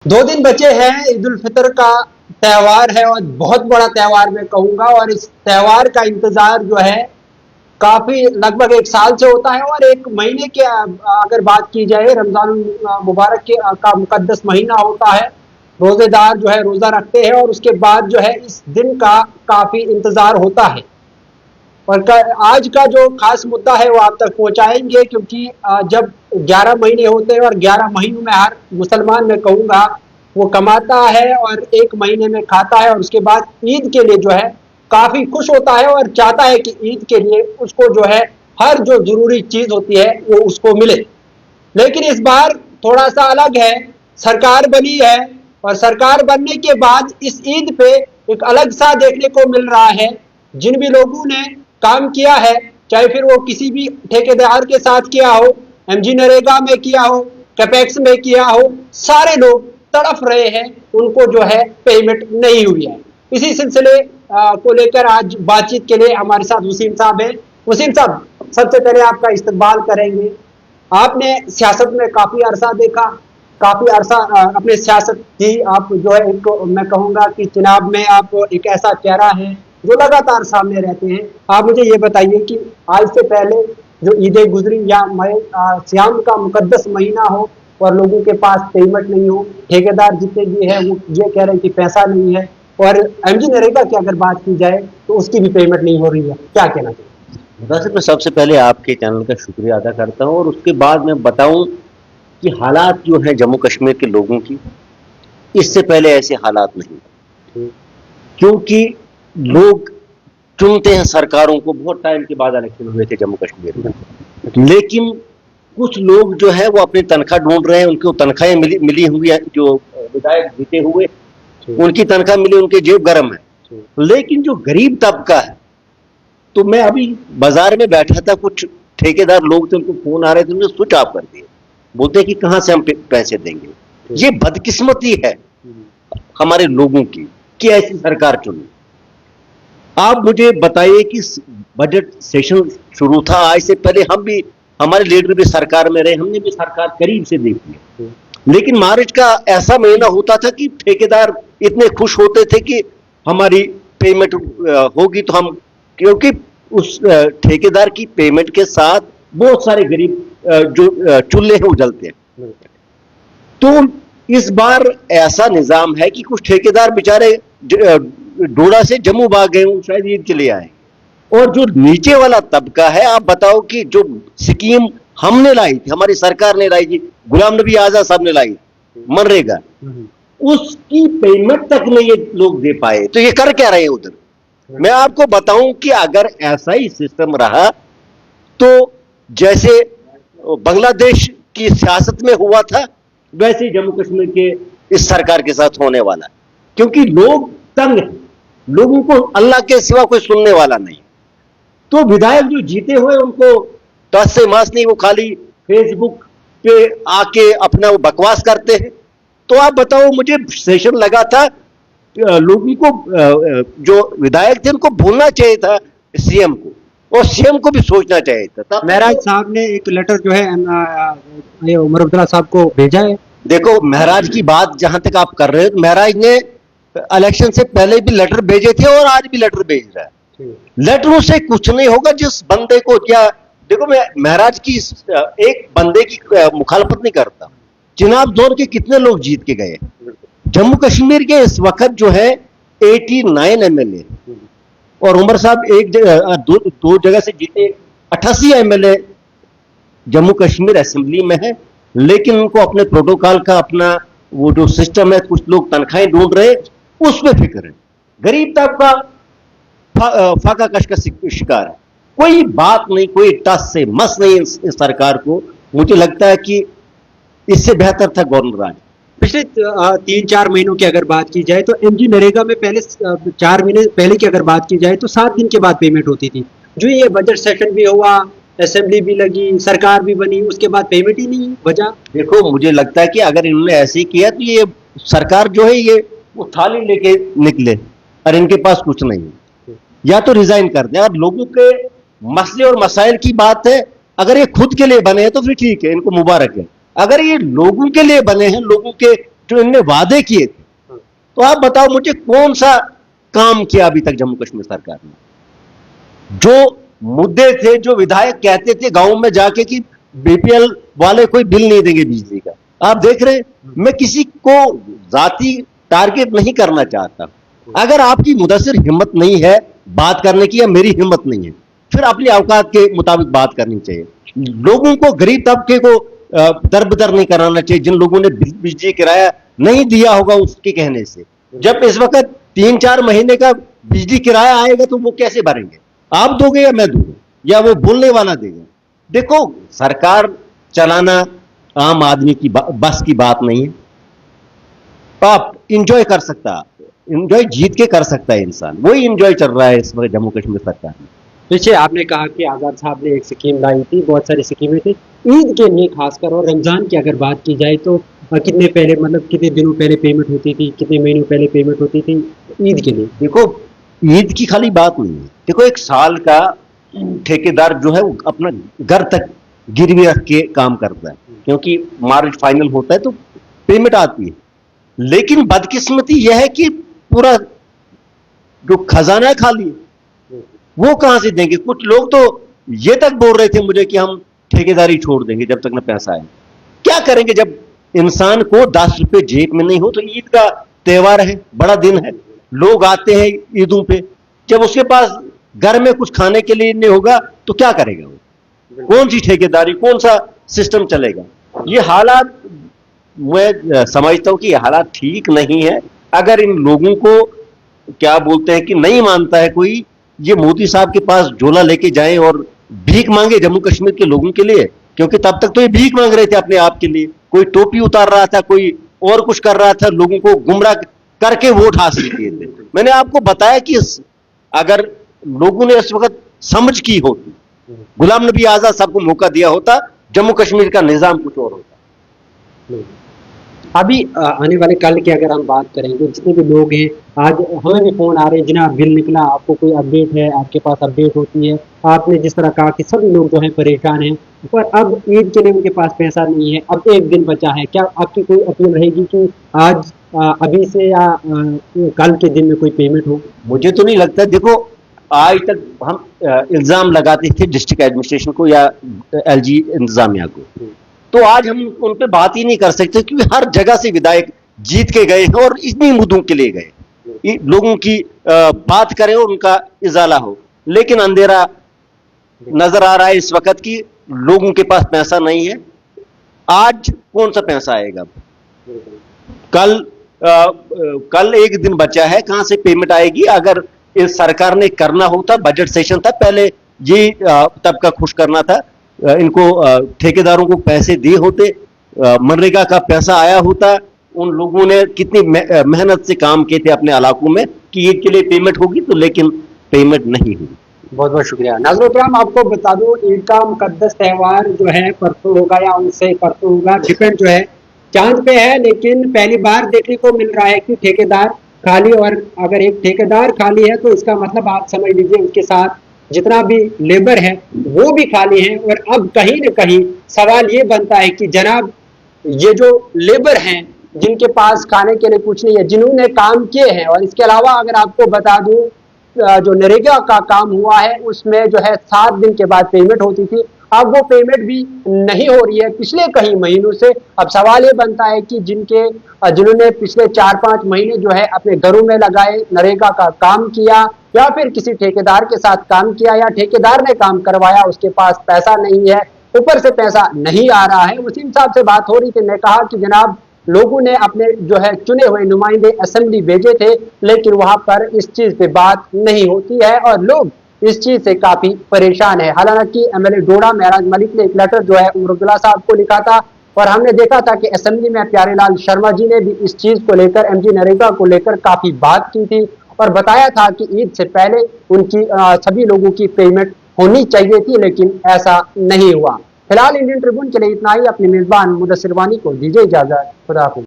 दो दिन बचे हैं ईद उल फितर का त्योहार है और बहुत बड़ा त्योहार मैं कहूंगा। और इस त्योहार का इंतजार जो है काफी लगभग एक साल से होता है। और एक महीने के अगर बात की जाए रमजान मुबारक के का मुकद्दस महीना होता है। रोजेदार जो है रोजा रखते हैं और उसके बाद जो है इस दिन का काफी इंतजार होता है। और आज का जो खास मुद्दा है वो आप तक पहुंचाएंगे, क्योंकि जब 11 महीने होते हैं और 11 महीनों में हर मुसलमान मैं कहूँगा वो कमाता है और एक महीने में खाता है और उसके बाद ईद के लिए जो है काफी खुश होता है और चाहता है कि ईद के लिए उसको जो है हर जो जरूरी चीज होती है वो उसको मिले। लेकिन इस बार थोड़ा सा अलग है, सरकार बनी है और सरकार बनने के बाद इस ईद पे एक अलग सा देखने को मिल रहा है। जिन भी लोगों ने काम किया है, चाहे फिर वो किसी भी ठेकेदार के साथ किया हो, एमजी नरेगा में किया हो, कैपेक्स में किया हो, सारे लोग तड़फ रहे हैं, उनको जो है पेमेंट नहीं हुई है। इसी सिलसिले को लेकर आज बातचीत के लिए हमारे साथ वसीम साहब हैं। वसीम साहब, सबसे पहले आपका इस्तकबाल करेंगे। आपने सियासत में काफी अरसा देखा, काफी अरसा अपने सियासत की। आप जो है एक मैं कहूंगा कि चुनाव में आप एक ऐसा चेहरा है जो लगातार सामने रहते हैं। आप मुझे ये बताइए कि आज से पहले जो ईदें गुजरी या सियाम का मुकद्दस महीना हो और लोगों के पास पेमेंट नहीं हो, ठेकेदार जितने भी है वो ये कह रहे हैं कि पैसा नहीं है, और एमजी नरेगा की अगर बात की जाए तो उसकी भी पेमेंट नहीं हो रही है, क्या कहना चाहिए? वैसे मैं सबसे पहले आपके चैनल का शुक्रिया अदा करता हूं और उसके बाद मैं बताऊं कि हालात जो है जम्मू कश्मीर के लोगों की, इससे पहले ऐसे हालात नहीं थे। क्योंकि लोग चुनते हैं सरकारों को, बहुत टाइम के बाद इलेक्शन हुए थे जम्मू कश्मीर में, लेकिन कुछ लोग जो है वो अपनी तनख्वाह ढूंढ रहे हैं। उनको तनख्वाहें मिली हुई है, जो विधायक जीते हुए उनकी तनख्वाह मिली, उनके जेब गर्म है। लेकिन जो गरीब तबका है, तो मैं अभी बाजार में बैठा था, कुछ ठेकेदार लोग थे, उनको फोन आ रहे थे, उन्होंने स्विच ऑफ कर दिए, बोलते कि कहां से हम पैसे देंगे। ये बदकिस्मती है हमारे लोगों की कि ऐसी सरकार चुनी। आप मुझे बताइए कि बजट सेशन शुरू था, आज से पहले हम भी, हमारे लीडर भी सरकार में रहे, हमने भी सरकार करीब से देखी है। लेकिन मार्च का ऐसा महीना होता था कि ठेकेदार इतने खुश होते थे कि हमारी पेमेंट होगी, तो हम, क्योंकि उस ठेकेदार की पेमेंट के साथ बहुत सारे गरीब जो चूल्हे हैं वो जलते हैं। तो इस बार ऐसा निजाम है कि कुछ ठेकेदार बेचारे डोडा से जम्मू भाग गए, शायद ईद के लिए आए। और जो नीचे वाला तबका है, आप बताओ कि जो स्कीम हमने लाई थी, हमारी सरकार ने लाई थी, गुलाम नबी आजाद साहब ने लाई, मनरेगा, उसकी पेमेंट तक नहीं ये लोग दे पाए। तो ये कर क्या रहे हैं उधर? मैं आपको बताऊं कि अगर ऐसा ही सिस्टम रहा तो जैसे बांग्लादेश की सियासत में हुआ था, वैसे ही जम्मू कश्मीर के इस सरकार के साथ होने वाला। क्योंकि लोग तंग हैं, लोगों को अल्लाह के सिवा कोई सुनने वाला नहीं। तो विधायक जो जीते हुए उनको टस से मास नहीं, वो खाली फेसबुक पे आके अपना वो बकवास करते हैं। तो आप बताओ, मुझे सेशन लगा था, लोगों को, जो विधायक थे उनको भूलना चाहिए था सीएम को, और सीएम को भी सोचना चाहिए था। महराज साहब ने एक लेटर जो है उमर अब्दुल्ला साहब को भेजा है। देखो, महराज की बात जहां तक आप कर रहे हो, तो महराज ने इलेक्शन से पहले भी लेटर भेजे थे और आज भी लेटर भेज रहा है। लेटरों से कुछ नहीं होगा। जिस बंदे को, क्या देखो, मैं महराज की एक बंदे की मुखालफत नहीं करता। चिनाब जोन के कितने लोग जीत के गए? जम्मू कश्मीर के इस वक्त जो है 89 एमएलए, और उमर साहब एक दो जगह से जीते। 88 एमएलए जम्मू कश्मीर असेंबली में है, लेकिन उनको अपने प्रोटोकॉल का, अपना वो जो सिस्टम है, कुछ लोग तनख्वाहें ढूंढ रहे, उसमें फिक्र है। गरीब तबका फाका कश का शिकार है। कोई बात नहीं, कोई टस से मस नहीं इस सरकार को। मुझे लगता है कि इससे बेहतर था गवर्नर राज। पिछले 3-4 महीनों की अगर बात की जाए तो एमजी नरेगा में पहले 4 महीने पहले की अगर बात की जाए तो 7 दिन के बाद पेमेंट होती थी। जो ये बजट सेशन भी हुआ, असेंबली भी लगी, सरकार भी बनी, उसके बाद पेमेंट ही नहीं वजह। देखो, मुझे लगता है कि अगर इन्होंने ऐसे ही किया तो ये सरकार जो है ये वो थाली लेके निकले और इनके पास कुछ नहीं है, या तो रिजाइन कर दें। और लोगों के मसले और मसाइल की बात है, अगर ये खुद के लिए बने हैं तो फिर ठीक है, इनको मुबारक है। अगर ये लोगों के लिए बने हैं, लोगों के जो इनने वादे किए थे, तो आप बताओ मुझे कौन सा काम किया अभी तक जम्मू कश्मीर सरकार ने? जो मुद्दे थे, जो विधायक कहते थे गांव में जाके कि बीपीएल वाले कोई बिल नहीं देंगे बिजली का, आप देख रहे हैं। मैं किसी को जाति टारगेट नहीं करना चाहता। अगर आपकी मुदस्सिर हिम्मत नहीं है बात करने की, या मेरी हिम्मत नहीं है, फिर अपनी औकात के मुताबिक बात करनी चाहिए। लोगों को, गरीब तबके को दरबदर नहीं कराना चाहिए जिन लोगों ने बिजली किराया नहीं दिया होगा उसके कहने से। जब इस वक्त 3-4 महीने का बिजली किराया आएगा तो वो कैसे भरेंगे? आप दोगे या मैं दूंगा, या वो बोलने वाला देगा? देखो, सरकार चलाना आम आदमी की बस की बात नहीं है। आप इंजॉय कर सकता, इंजॉय जीत के कर सकता है इंसान, वही इंजॉय चल रहा है इस वक्त जम्मू कश्मीर सरकार में। देखिए, आपने कहा कि आजाद साहब ने एक स्कीम लाई थी, बहुत सारी स्कीमें थी ईद के लिए खासकर, और रमजान की अगर बात की जाए तो कितने पहले, मतलब कितने दिनों पहले पेमेंट होती थी, कितने महीनों पहले पेमेंट होती थी ईद के लिए? देखो, ईद की खाली बात नहीं है। देखो, एक साल का ठेकेदार जो है वो अपना घर तक गिरवी रख के काम करता है, क्योंकि मार्च फाइनल होता है तो पेमेंट आती है। लेकिन बदकिस्मती यह है कि पूरा जो खजाना है खाली है, वो कहां से देंगे? कुछ लोग तो ये तक बोल रहे थे मुझे कि हम ठेकेदारी छोड़ देंगे जब तक ना पैसा आए। क्या करेंगे जब इंसान को 10 रुपए जेब में नहीं हो? तो ईद का त्योहार है, बड़ा दिन है, लोग आते हैं ईदों पे, जब उसके पास घर में कुछ खाने के लिए नहीं होगा तो क्या करेगा वो? कौन सी ठेकेदारी, कौन सा सिस्टम चलेगा? ये हालात, मैं समझता हूं कि ये हालात ठीक नहीं है। अगर इन लोगों को, क्या बोलते हैं कि नहीं मानता है कोई, ये मोदी साहब के पास झोला लेके जाएं और भीख मांगे जम्मू कश्मीर के लोगों के लिए, क्योंकि तब तक तो ये भीख मांग रहे थे अपने आप के लिए। कोई टोपी उतार रहा था, कोई और कुछ कर रहा था, लोगों को गुमराह करके वोट हासिल किए थे। मैंने आपको बताया कि अगर लोगों ने इस वक्त समझ की होती, गुलाम नबी आजाद साहब को मौका दिया होता, जम्मू कश्मीर का निजाम कुछ और होता। अभी आने वाले कल की अगर हम बात करेंगे, जितने भी लोग हैं, आज हमें भी फोन आ रहे हैं, जिन्हें बिल निकला, आपको कोई अपडेट है, आपके पास अपडेट होती है। आपने जिस तरह कहा कि सभी लोग जो है परेशान हैं, पर अब ईद के लिए उनके पास पैसा नहीं है, अब एक दिन बचा है, क्या आपकी कोई अपील रहेगी कि आज अभी से या कल के दिन में कोई पेमेंट हो? मुझे तो नहीं लगता। देखो, आज तक हम इल्जाम लगाते थे डिस्ट्रिक्ट एडमिनिस्ट्रेशन को या एलजी इंतजामिया को, तो आज हम उन पर बात ही नहीं कर सकते, क्योंकि हर जगह से विधायक जीत के गए हैं और इन्हीं मुद्दों के लिए गए, लोगों की बात करें और उनका इजाला हो। लेकिन अंधेरा नजर आ रहा है इस वक्त कि लोगों के पास पैसा नहीं है। आज कौन सा पैसा आएगा? कल एक दिन बचा है, कहां से पेमेंट आएगी? अगर इस सरकार ने करना होता, बजट सेशन था, पहले ये तबका खुश करना था, इनको ठेकेदारों को पैसे दिए होते, मनरेगा का पैसा आया होता, उन लोगों ने कितनी मेहनत से काम किए थे अपने इलाकों में कि ईद के लिए पेमेंट होगी, तो लेकिन पेमेंट नहीं हुई। बहुत बहुत शुक्रिया। नाज़रीन, आपको बता दूं, ईद का मुकद्दस त्यौहार जो है परसों होगा या उससे परसों होगा, डिपेंड जो है चांद पे है। लेकिन पहली बार देखने को मिल रहा है कि ठेकेदार खाली, और अगर एक ठेकेदार खाली है तो इसका मतलब आप समझ लीजिए उसके साथ जितना भी लेबर है वो भी खाली है। और अब कहीं न कहीं सवाल ये बनता है कि जनाब, ये जो लेबर हैं जिनके पास खाने के लिए कुछ नहीं है, जिन्होंने काम किए हैं, और इसके अलावा अगर आपको बता दूं, जो नरेगा का काम हुआ है उसमें जो है 7 दिन के बाद पेमेंट होती थी, अब वो पेमेंट भी नहीं हो रही है पिछले कई महीनों से। अब सवाल ये बनता है कि जिन्होंने पिछले 4-5 महीने जो है अपने घरों में लगाए, नरेगा का काम किया, या फिर किसी ठेकेदार के साथ काम किया, या ठेकेदार ने काम करवाया, उसके पास पैसा नहीं है, ऊपर से पैसा नहीं आ रहा है। उसी हिसाब से बात हो रही थी। मैं कहा कि जनाब, लोगों ने अपने जो है चुने हुए नुमाइंदे असेंबली भेजे थे, लेकिन वहां पर इस चीज पे बात नहीं होती है और लोग इस चीज से काफी परेशान है। हालांकि एमएलए डोडा महराज मलिक ने एक लेटर जो है उमर अब्दुल्ला साहब को लिखा था, और हमने देखा था कि असेंबली में प्यारेलाल शर्मा जी ने भी इस चीज को लेकर, एमजी नरेगा को लेकर काफी बात की थी, और बताया था कि ईद से पहले उनकी सभी लोगों की पेमेंट होनी चाहिए थी, लेकिन ऐसा नहीं हुआ। फिलहाल इंडियन ट्रिब्यून के लिए इतना ही। अपने मेजबान मुदस्सिर वानी को दीजिए इजाजत। खुदा हाफिज़।